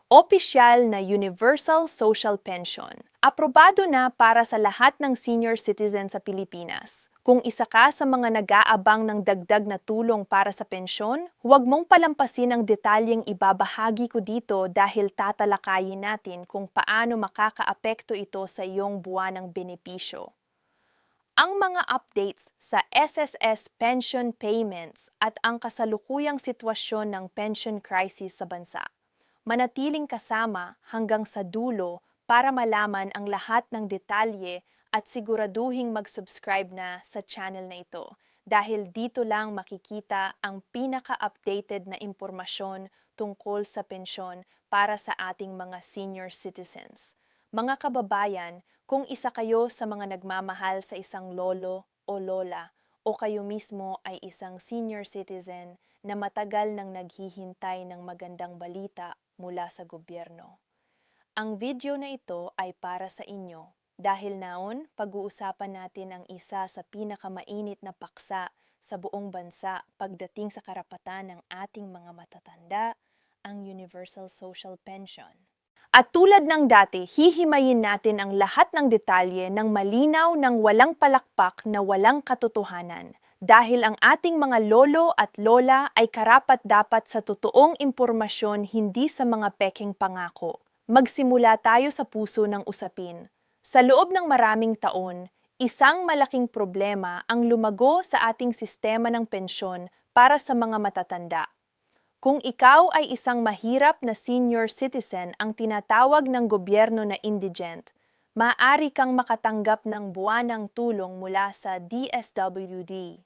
Opisyal na Universal Social Pension. Aprobado na para sa lahat ng senior citizen sa Pilipinas. Kung isa ka sa mga nag-aabang ng dagdag na tulong para sa pensyon, huwag mong palampasin ang detalyeng ibabahagi ko dito dahil tatalakayin natin kung paano makakaapekto ito sa iyong buwanang benepisyo. Ang mga updates sa SSS pension payments at ang kasalukuyang sitwasyon ng pension crisis sa bansa. Manatiling kasama hanggang sa dulo para malaman ang lahat ng detalye at siguraduhing mag-subscribe na sa channel na ito dahil dito lang makikita ang pinaka-updated na impormasyon tungkol sa pensyon para sa ating mga senior citizens. Mga kababayan, kung isa kayo sa mga nagmamahal sa isang lolo o lola o kayo mismo ay isang senior citizen na matagal nang naghihintay ng magandang balita mula sa gobyerno. Ang video na ito ay para sa inyo dahil naon pag-uusapan natin ang isa sa pinakamainit na paksa sa buong bansa pagdating sa karapatan ng ating mga matatanda, ang Universal Social Pension. At tulad ng dati, hihimayin natin ang lahat ng detalye ng malinaw ng walang palakpak na walang katotohanan. Dahil ang ating mga lolo at lola ay karapat-dapat sa totoong impormasyon hindi sa mga pekeng pangako. Magsimula tayo sa puso ng usapin. Sa loob ng maraming taon, isang malaking problema ang lumago sa ating sistema ng pensyon para sa mga matatanda. Kung ikaw ay isang mahirap na senior citizen ang tinatawag ng gobyerno na indigent, maaari kang makatanggap ng buwanang tulong mula sa DSWD.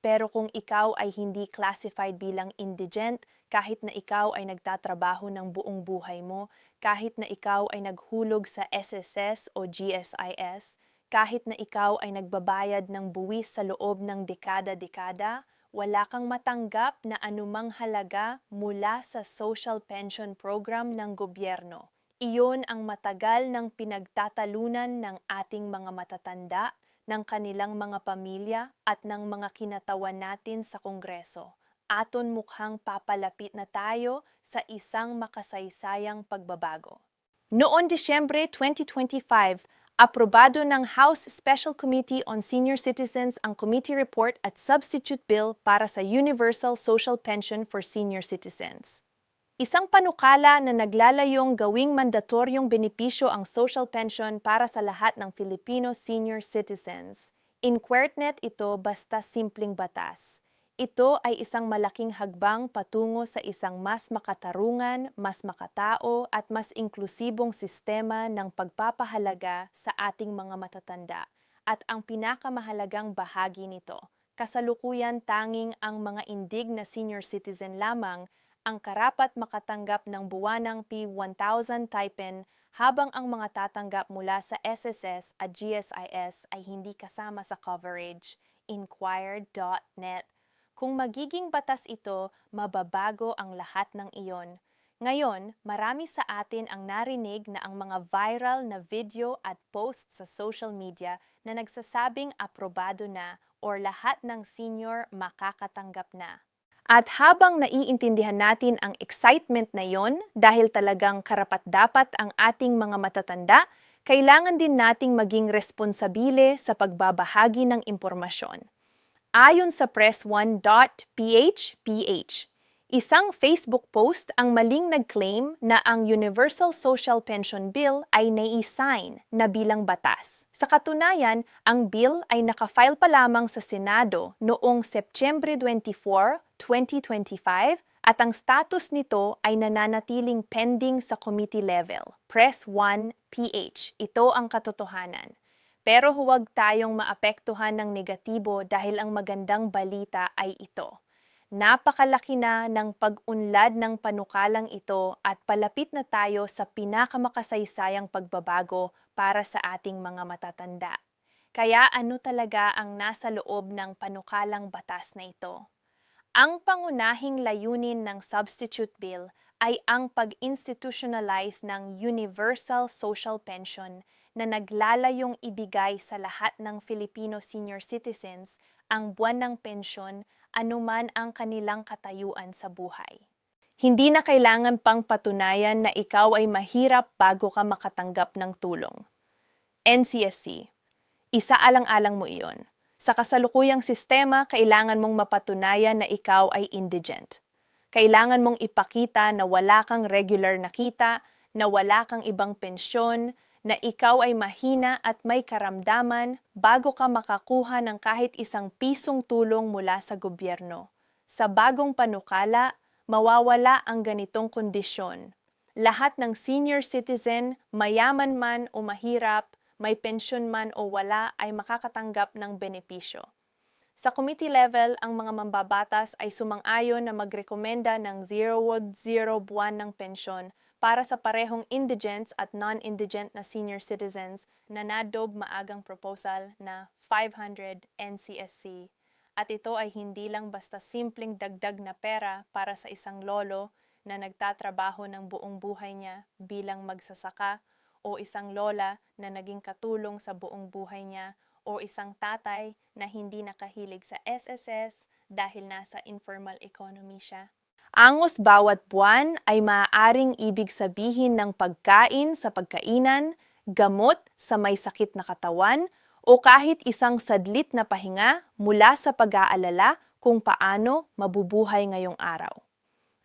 Pero kung ikaw ay hindi classified bilang indigent, kahit na ikaw ay nagtatrabaho ng buong buhay mo, kahit na ikaw ay naghulog sa SSS o GSIS, kahit na ikaw ay nagbabayad ng buwis sa loob ng dekada-dekada, wala kang matanggap na anumang halaga mula sa social pension program ng gobyerno. Iyon ang matagal ng pinagtatalunan ng ating mga matatanda, ng kanilang mga pamilya at ng mga kinatawan natin sa Kongreso. Aton mukhang papalapit na tayo sa isang makasaysayang pagbabago. Noong Disyembre 2025, aprobado ng House Special Committee on Senior Citizens ang committee report at substitute bill para sa Universal Social Pension for Senior Citizens. Isang panukala na naglalayong gawing mandatoryong benepisyo ang social pension para sa lahat ng Filipino senior citizens. Inquirtnet ito basta simpleng batas. Ito ay isang malaking hagbang patungo sa isang mas makatarungan, mas makatao at mas inklusibong sistema ng pagpapahalaga sa ating mga matatanda. At ang pinakamahalagang bahagi nito, kasalukuyan tanging ang mga indig na senior citizen lamang ang karapat makatanggap ng buwanang P1,000 stipend habang ang mga tatanggap mula sa SSS at GSIS ay hindi kasama sa coverage. Inquired.net. Kung magiging batas ito, mababago ang lahat ng iyon. Ngayon, marami sa atin ang narinig na ang mga viral na video at post sa social media na nagsasabing aprobado na or lahat ng senior makakatanggap na. At habang naiintindihan natin ang excitement na yon dahil talagang karapat-dapat ang ating mga matatanda, kailangan din nating maging responsabile sa pagbabahagi ng impormasyon. Ayon sa press1.ph, isang Facebook post ang maling nag-claim na ang Universal Social Pension Bill ay nai-sign na bilang batas. Sa katunayan, ang bill ay nakafile pa lamang sa Senado noong Septyembre 24, 2025 at ang status nito ay nananatiling pending sa committee level. Press1.ph. Ito ang katotohanan. Pero huwag tayong maapektuhan ng negatibo dahil ang magandang balita ay ito. Napakalaki na ng pag-unlad ng panukalang ito at palapit na tayo sa pinakamakasaysayang pagbabago para sa ating mga matatanda. Kaya ano talaga ang nasa loob ng panukalang batas na ito? Ang pangunahing layunin ng substitute bill ay ang pag-institutionalize ng Universal Social Pension na naglalayong ibigay sa lahat ng Filipino senior citizens ang buwan ng pensyon anuman ang kanilang katayuan sa buhay. Hindi na kailangan pang patunayan na ikaw ay mahirap bago ka makatanggap ng tulong. NCSC. Isaalang-alang mo iyon. Sa kasalukuyang sistema, kailangan mong mapatunayan na ikaw ay indigent. Kailangan mong ipakita na wala kang regular na kita, na wala kang ibang pensyon, na ikaw ay mahina at may karamdaman bago ka makakuha ng kahit isang pisong tulong mula sa gobyerno. Sa bagong panukala, mawawala ang ganitong kondisyon. Lahat ng senior citizen, mayaman man o mahirap, may pensyon man o wala ay makakatanggap ng benepisyo. Sa committee level, ang mga mambabatas ay sumang-ayon na magrekomenda ng 0.0 buwan ng pensyon para sa parehong indigents at non-indigent na senior citizens na nadob maagang proposal na 500 NCSC. At ito ay hindi lang basta simpleng dagdag na pera para sa isang lolo na nagtatrabaho ng buong buhay niya bilang magsasaka o isang lola na naging katulong sa buong buhay niya o isang tatay na hindi nakahilig sa SSS dahil nasa informal economy siya. Angos bawat buwan ay maaaring ibig sabihin ng pagkain sa pagkainan, gamot sa may sakit na katawan, o kahit isang sadlit na pahinga mula sa pag-aalala kung paano mabubuhay ngayong araw.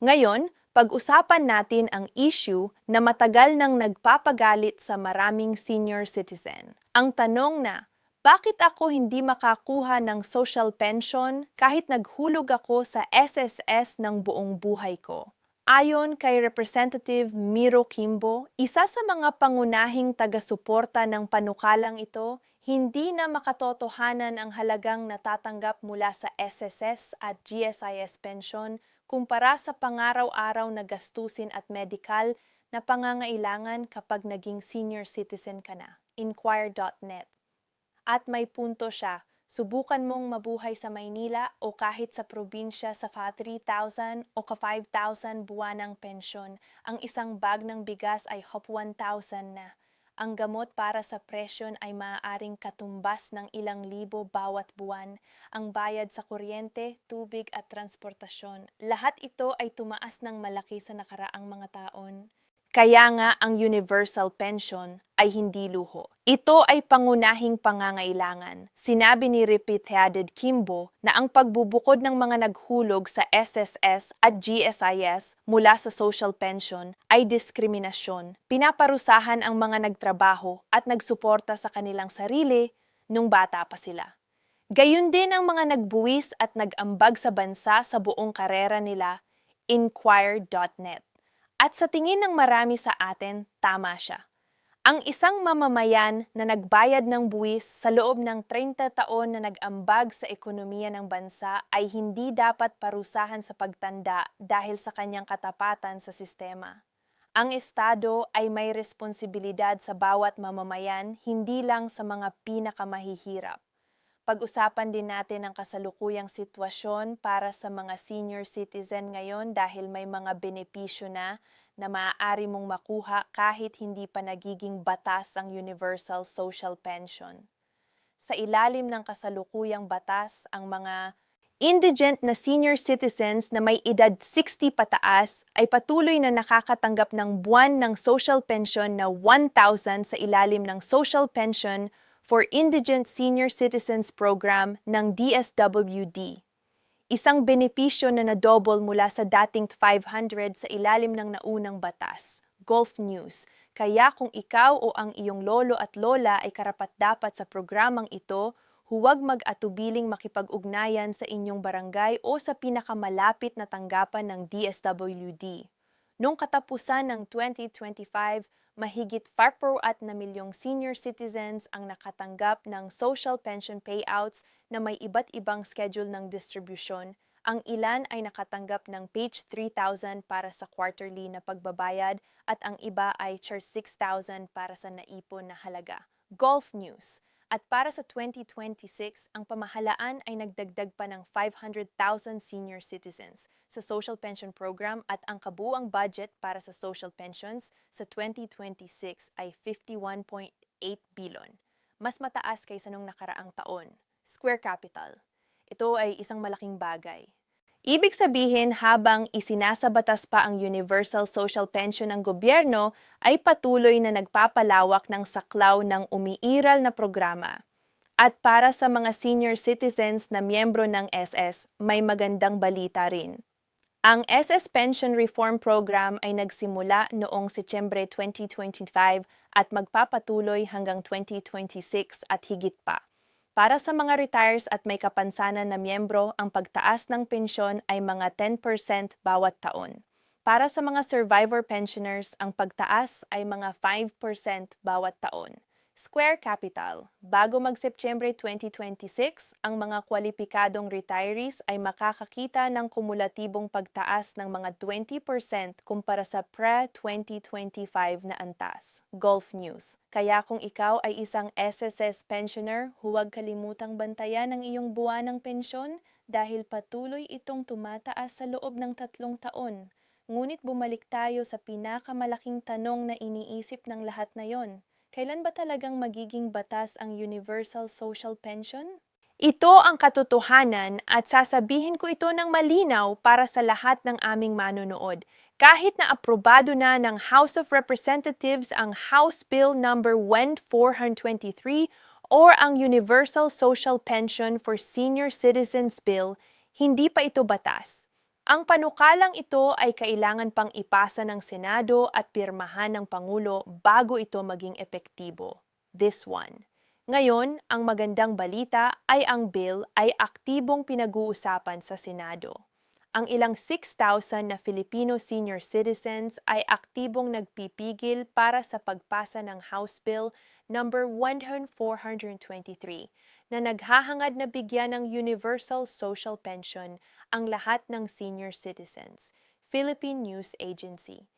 Ngayon, pag-usapan natin ang issue na matagal nang nagpapagalit sa maraming senior citizen. Ang tanong na, bakit ako hindi makakuha ng social pension kahit naghulog ako sa SSS ng buong buhay ko? Ayon kay Representative Miro Kimbo, isa sa mga pangunahing taga-suporta ng panukalang ito, hindi na makatotohanan ang halagang natatanggap mula sa SSS at GSIS pension kumpara sa pangaraw-araw na gastusin at medikal na pangangailangan kapag naging senior citizen ka na. Inquire.net. At may punto siya, subukan mong mabuhay sa Maynila o kahit sa probinsya sa 3,000 o 5,000 buwanang pensyon. Ang isang bag ng bigas ay hop 1,000 na. Ang gamot para sa presyon ay maaaring katumbas ng ilang libo bawat buwan. Ang bayad sa kuryente, tubig at transportasyon. Lahat ito ay tumaas ng malaki sa nakaraang mga taon. Kaya nga ang universal pension ay hindi luho. Ito ay pangunahing pangangailangan. Sinabi ni Representative Kimbo na ang pagbubukod ng mga naghulog sa SSS at GSIS mula sa social pension ay diskriminasyon. Pinaparusahan ang mga nagtrabaho at nagsuporta sa kanilang sarili nung bata pa sila. Gayun din ang mga nagbuwis at nag-ambag sa bansa sa buong karera nila, Inquire.net. At sa tingin ng marami sa atin, tama siya. Ang isang mamamayan na nagbayad ng buwis sa loob ng 30 taon na nag-ambag sa ekonomiya ng bansa ay hindi dapat parusahan sa pagtanda dahil sa kanyang katapatan sa sistema. Ang Estado ay may responsibilidad sa bawat mamamayan, hindi lang sa mga pinakamahihirap. Pag-usapan din natin ang kasalukuyang sitwasyon para sa mga senior citizen ngayon dahil may mga benepisyo na maaari mong makuha kahit hindi pa nagiging batas ang Universal Social Pension. Sa ilalim ng kasalukuyang batas, ang mga indigent na senior citizens na may edad 60 pataas ay patuloy na nakakatanggap ng buwan ng social pension na 1,000 sa ilalim ng Social Pension for Indigent Senior Citizens Program ng DSWD. Isang benepisyo na nadouble mula sa dating 500 sa ilalim ng naunang batas. Gulf News. Kaya kung ikaw o ang iyong lolo at lola ay karapat-dapat sa programang ito, huwag mag-atubiling makipag-ugnayan sa inyong barangay o sa pinakamalapit na tanggapan ng DSWD. Noong katapusan ng 2025, mahigit 4 na milyong senior citizens ang nakatanggap ng social pension payouts na may iba't ibang schedule ng distribusyon. Ang ilan ay nakatanggap ng page 3,000 para sa quarterly na pagbabayad at ang iba ay charge 6,000 para sa naipon na halaga. Gulf News. At para sa 2026, ang pamahalaan ay nagdagdag pa ng 500,000 senior citizens sa social pension program at ang kabuuang budget para sa social pensions sa 2026 ay 51.8 billion. Mas mataas kaysa nung nakaraang taon. Square Capital. Ito ay isang malaking bagay. Ibig sabihin, habang isinasabatas pa ang Universal Social Pension ng gobyerno, ay patuloy na nagpapalawak ng saklaw ng umiiral na programa. At para sa mga senior citizens na miyembro ng SS, may magandang balita rin. Ang SS Pension Reform Program ay nagsimula noong Setyembre 2025 at magpapatuloy hanggang 2026 at higit pa. Para sa mga retires at may kapansanan na miyembro, ang pagtaas ng pensyon ay mga 10% bawat taon. Para sa mga survivor pensioners, ang pagtaas ay mga 5% bawat taon. Square Capital. Bago mag-Setyembre 2026, ang mga kwalipikadong retirees ay makakakita ng kumulatibong pagtaas ng mga 20% kumpara sa pre-2025 na antas. Gulf News. Kaya kung ikaw ay isang SSS pensioner, huwag kalimutang bantayan ang iyong buwanang pensyon dahil patuloy itong tumataas sa loob ng 3 taon. Ngunit bumalik tayo sa pinakamalaking tanong na iniisip ng lahat na yon. Kailan ba talagang magiging batas ang Universal Social Pension? Ito ang katotohanan at sasabihin ko ito ng malinaw para sa lahat ng aming manonood. Kahit na aprobado na ng House of Representatives ang House Bill number 1423 or ang Universal Social Pension for Senior Citizens Bill, hindi pa ito batas. Ang panukalang ito ay kailangan pang ipasa ng Senado at pirmahan ng Pangulo bago ito maging epektibo. This one. Ngayon, ang magandang balita ay ang bill ay aktibong pinag-uusapan sa Senado. Ang ilang 6,000 na Filipino senior citizens ay aktibong nagpipigil para sa pagpasa ng House Bill number 1423 na naghahangad na bigyan ng Universal Social Pension ang lahat ng senior citizens. Philippine News Agency.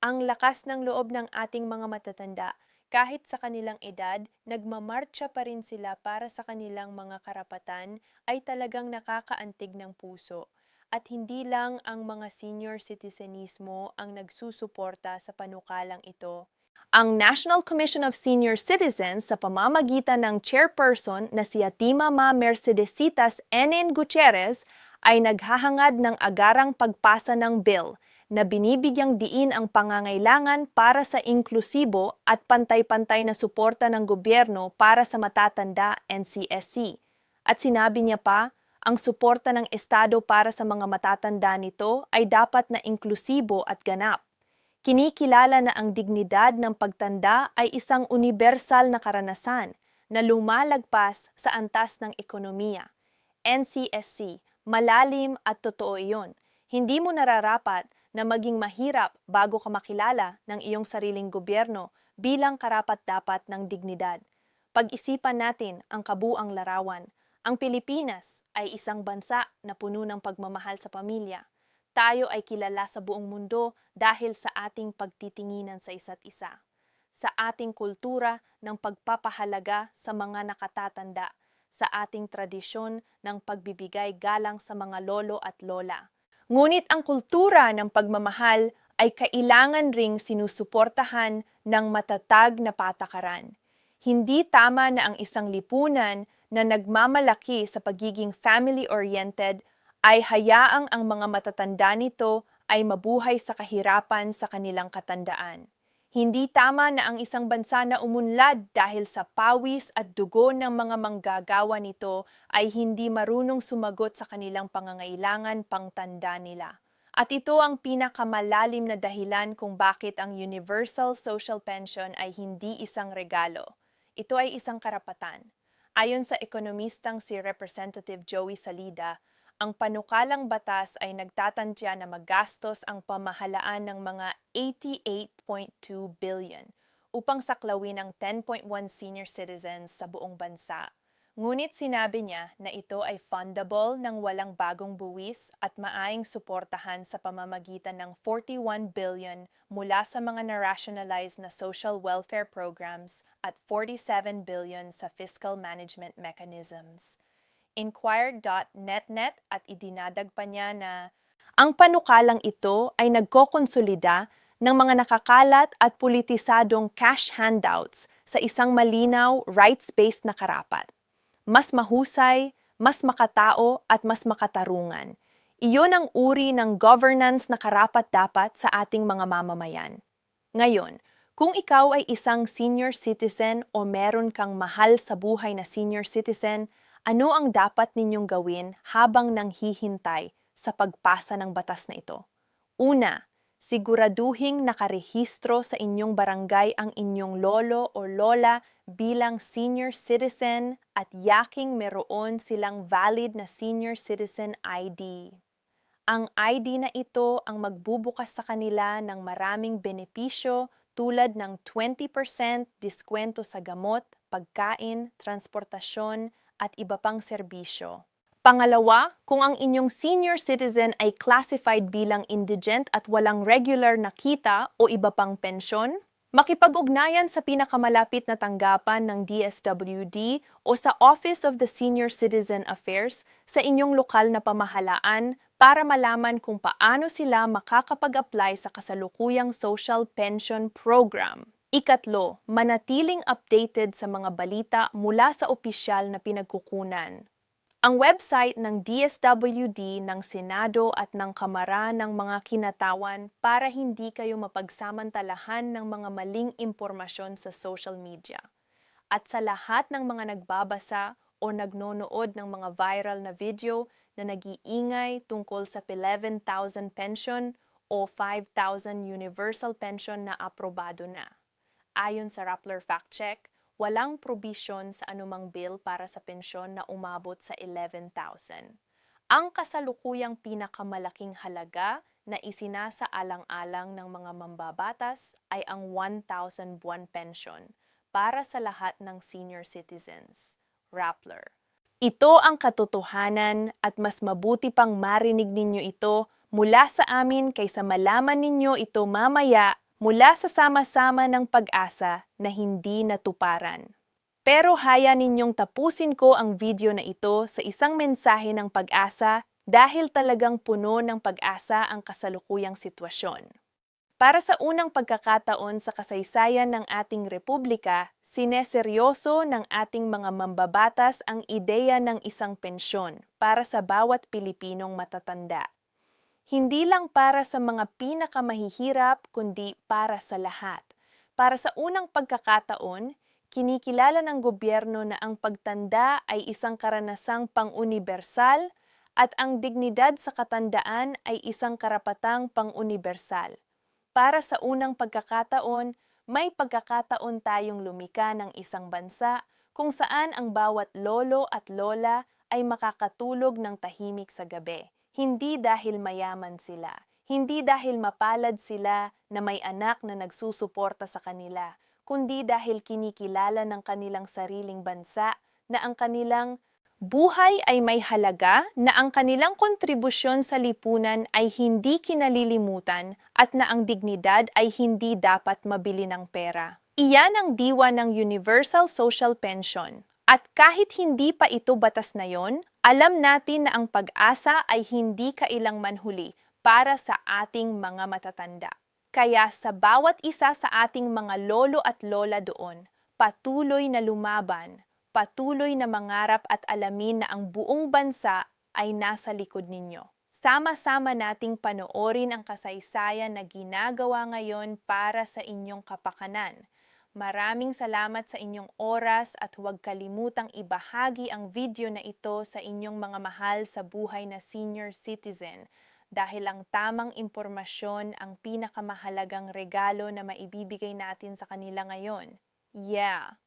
Ang lakas ng loob ng ating mga matatanda, kahit sa kanilang edad, nagmamartsa pa rin sila para sa kanilang mga karapatan ay talagang nakakaantig ng puso. At hindi lang ang mga senior citizenismo ang nagsusuporta sa panukalang ito. Ang National Commission of Senior Citizens sa pamamagitan ng chairperson na si Atimama Mercedesitas N.N. Gutierrez ay naghahangad ng agarang pagpasa ng bill na binibigyang diin ang pangangailangan para sa inklusibo at pantay-pantay na suporta ng gobyerno para sa matatanda NCSC. At sinabi niya pa, ang suporta ng Estado para sa mga matatanda nito ay dapat na inklusibo at ganap. Kinikilala na ang dignidad ng pagtanda ay isang universal na karanasan na lumalagpas sa antas ng ekonomiya. NCSC, malalim at totoo iyon. Hindi mo nararapat na maging mahirap bago ka makilala ng iyong sariling gobyerno bilang karapat-dapat ng dignidad. Pag-isipan natin ang kabuang larawan. Ang Pilipinas ay isang bansa na puno ng pagmamahal sa pamilya. Tayo ay kilala sa buong mundo dahil sa ating pagtitinginan sa isa't isa. Sa ating kultura ng pagpapahalaga sa mga nakatatanda, sa ating tradisyon ng pagbibigay galang sa mga lolo at lola. Ngunit ang kultura ng pagmamahal ay kailangan ring sinusuportahan ng matatag na patakaran. Hindi tama na ang isang lipunan na nagmamalaki sa pagiging family-oriented ay hayaang ang mga matatanda nito ay mabuhay sa kahirapan sa kanilang katandaan. Hindi tama na ang isang bansa na umunlad dahil sa pawis at dugo ng mga manggagawa nito ay hindi marunong sumagot sa kanilang pangangailangan pangtanda nila. At ito ang pinakamalalim na dahilan kung bakit ang Universal Social Pension ay hindi isang regalo. Ito ay isang karapatan. Ayon sa ekonomistang si Representative Joey Salida, ang panukalang batas ay nagtatantya na magastos ang pamahalaan ng mga 88.2 billion upang saklawin ang 10.1 senior citizens sa buong bansa. Ngunit sinabi niya na ito ay fundable ng walang bagong buwis at maaring suportahan sa pamamagitan ng 41 billion mula sa mga na-rationalize na social welfare programs at 47 billion sa fiscal management mechanisms. Inquired.net at idinagdag pa niya na ang panukalang ito ay nagkokonsolida ng mga nakakalat at politisadong cash handouts sa isang malinaw, rights-based na karapat. Mas mahusay, mas makatao at mas makatarungan. Iyon ang uri ng governance na karapat-dapat sa ating mga mamamayan. Ngayon, kung ikaw ay isang senior citizen o meron kang mahal sa buhay na senior citizen, ano ang dapat ninyong gawin habang nanghihintay sa pagpasa ng batas na ito? Una, siguraduhing nakarehistro sa inyong barangay ang inyong lolo o lola bilang senior citizen at yaking meron silang valid na senior citizen ID. Ang ID na ito ang magbubukas sa kanila ng maraming benepisyo tulad ng 20% diskwento sa gamot, pagkain, transportasyon at iba pang serbisyo. Pangalawa, kung ang inyong senior citizen ay classified bilang indigent at walang regular na kita o iba pang pensyon, makipag-ugnayan sa pinakamalapit na tanggapan ng DSWD o sa Office of the Senior Citizen Affairs sa inyong lokal na pamahalaan para malaman kung paano sila makakapag-apply sa kasalukuyang social pension program. Ikatlo, manatiling updated sa mga balita mula sa opisyal na pinagkukunan. Ang website ng DSWD, ng Senado at ng Kamara ng mga Kinatawan para hindi kayo mapagsamantalahan ng mga maling impormasyon sa social media. At sa lahat ng mga nagbabasa o nagnonood ng mga viral na video na nag-iingay tungkol sa 11,000 pension o 5,000 universal pension na aprobado na. Ayon sa Rappler Fact Check, walang probisyon sa anumang bill para sa pensyon na umabot sa 11,000. Ang kasalukuyang pinakamalaking halaga na isinasaalang-alang ng mga mambabatas ay ang 1,000 buwan pension para sa lahat ng senior citizens. Rappler. Ito ang katotohanan at mas mabuti pang marinig ninyo ito mula sa amin kaysa malaman ninyo ito mamaya mula sa sama-sama ng pag-asa na hindi natuparan. Pero haya ninyong tapusin ko ang video na ito sa isang mensahe ng pag-asa dahil talagang puno ng pag-asa ang kasalukuyang sitwasyon. Para sa unang pagkakataon sa kasaysayan ng ating republika, sineseryoso ng ating mga mambabatas ang ideya ng isang pensyon para sa bawat Pilipinong matatanda. Hindi lang para sa mga pinakamahihirap, kundi para sa lahat. Para sa unang pagkakataon, kinikilala ng gobyerno na ang pagtanda ay isang karanasang pang-unibersal at ang dignidad sa katandaan ay isang karapatang pang-unibersal. Para sa unang pagkakataon, may pagkakataon tayong lumika ng isang bansa kung saan ang bawat lolo at lola ay makakatulog ng tahimik sa gabi. Hindi dahil mayaman sila, hindi dahil mapalad sila na may anak na nagsusuporta sa kanila, kundi dahil kinikilala ng kanilang sariling bansa na ang kanilang buhay ay may halaga, na ang kanilang kontribusyon sa lipunan ay hindi kinalilimutan at na ang dignidad ay hindi dapat mabili ng pera. Iyan ang diwa ng Universal Social Pension. At kahit hindi pa ito batas na yon, alam natin na ang pag-asa ay hindi kailang manhuli para sa ating mga matatanda. Kaya sa bawat isa sa ating mga lolo at lola doon, patuloy na lumaban, patuloy na mangarap at alamin na ang buong bansa ay nasa likod ninyo. Sama-sama nating panoorin ang kasaysayan na ginagawa ngayon para sa inyong kapakanan. Maraming salamat sa inyong oras at huwag kalimutang ibahagi ang video na ito sa inyong mga mahal sa buhay na senior citizen dahil ang tamang impormasyon ang pinakamahalagang regalo na maibibigay natin sa kanila ngayon. Yeah!